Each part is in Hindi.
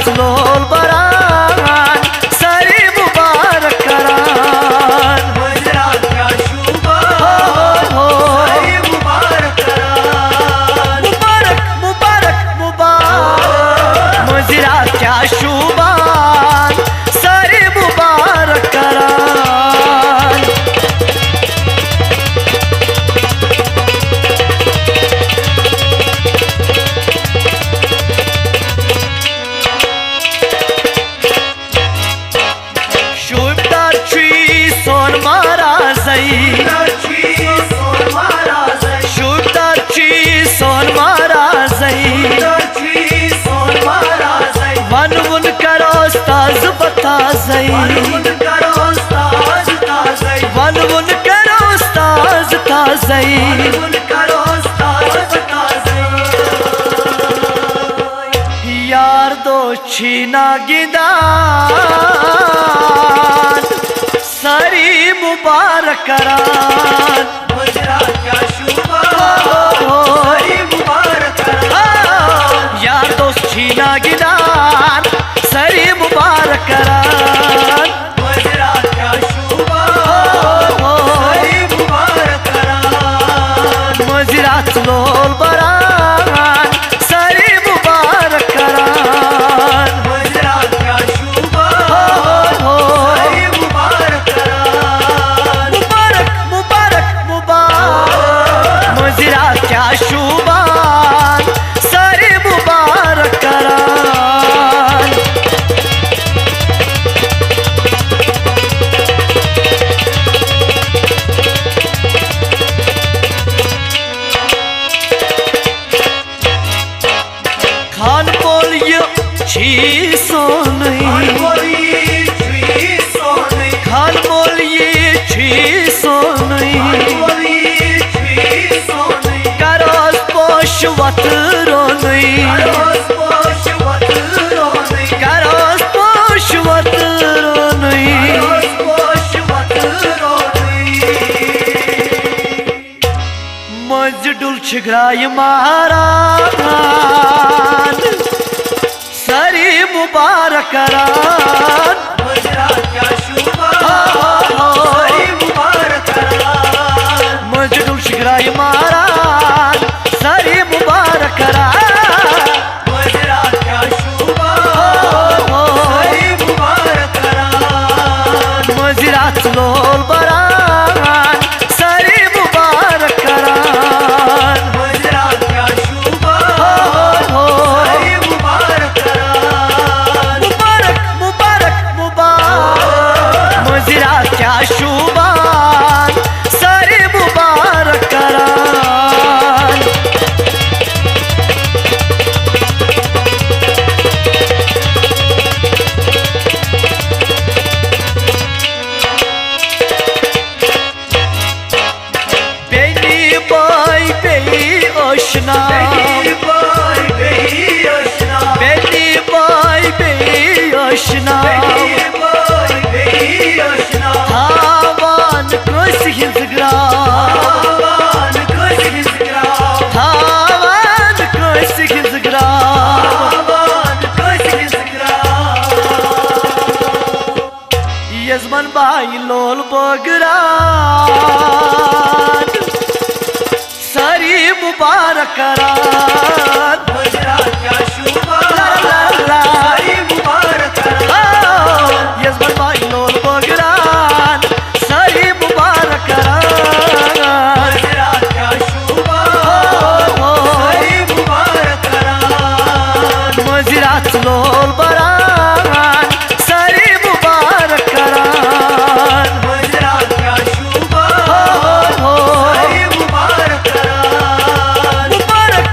मजरात लोल बरान सरी मुबारक करान मजरात क्या शुभान सरी मुबारक करान मुबारक मुबारक मुबारक मजरात क्या शुभान सरी मुबारक करान वन वन करो उस्ताद ताज़ई वन वन करो उस्ताद ताज़ई वन करो उस्ताद ताज़ई यार दो छीना गिदान सरी मुबारक करान मजरात क्या शुभान सरी मुबारक करान यार दो छीना गिदान सरी मुबारक करान मजरात क्या शुभान सरी मुबारक करान मजरात लोल बरान सरी मुबारक करान मजरात क्या शुभान सरी मुबारक करान मुबारक मुबारक मुबारक मजरात क्या शुभान सरी मुबारक करान खान बोलियो छी सोनी खान बोलिए छी सोनी करोस पोश वत रोनी करोस पोश वत रोनी मजडुल छिगराय महारान सरी मुबारक करान मजरात क्या शुभान सरी मुबारक करान मजडुल छिगराय महारान सरी मुबारक करान मजरात क्या शुभान सरी मुबारक करान मजरात लोल बरान सरी मुबारक करान मजरात क्या शुभान सरी मुबारक करान मुबारक मुबारक मुबारक मजरात क्या शुभान सरी मुबारक करान बेनी बाई बेई ओशना बेनी बाई बेई ओशना बेनी बाई बेई ओशना बेनी बाई बेई ओशना हावान कोस हिंसग्रा आवान कुछ हिस्सा हावान कोस हिंसग्रा आवान कुछ हिस्सा यजमान बाई लोल बगरान सरी मुबारक करान मजरात क्या शुभान सरी मुबारक करान यजमान बाई लोल बगरान सरी मुबारक करान मजरात क्या शुभान सरी मुबारक करान मजरात लोल बरान सरी मुबारक करान मजरात क्या शुभान सरी मुबारक करान मुबारक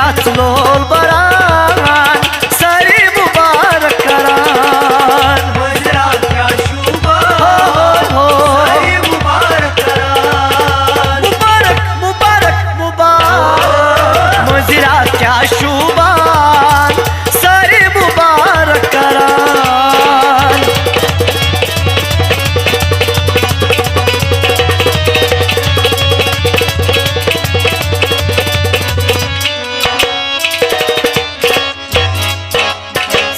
मंदिरात लोल बरान सरी मुबारक करान मंदिराच्या शुभा हो सरी मुबारक करान मुबारक मुबारक मुबारक मंदिराच्या शुभान सरी मुबारक करान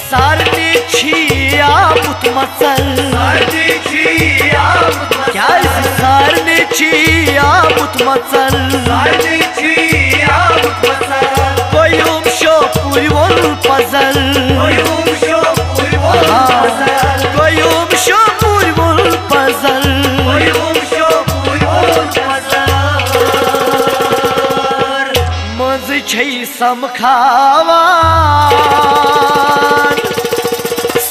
सारणीची आमुत मचल सारथीची आमत काय सारणीची आमुत मचल सारथीची आमत कोयुम शो पुरवल पजल कोयुम शो पुरवल पजल कोयुम शो पुरवल पजल कोयुम शो पुरवल पजल मज छै समखावान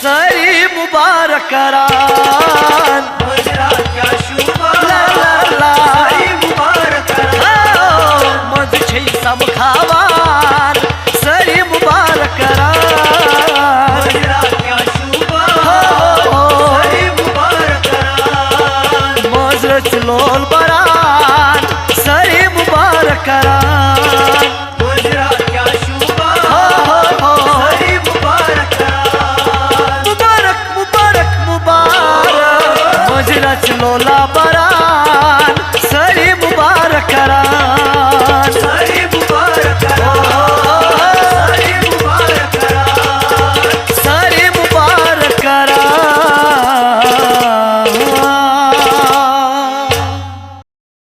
सरी मुबारक करान मंदिराच्या शुभा ला ला ला सरी मुबारक करान मज छै समखावान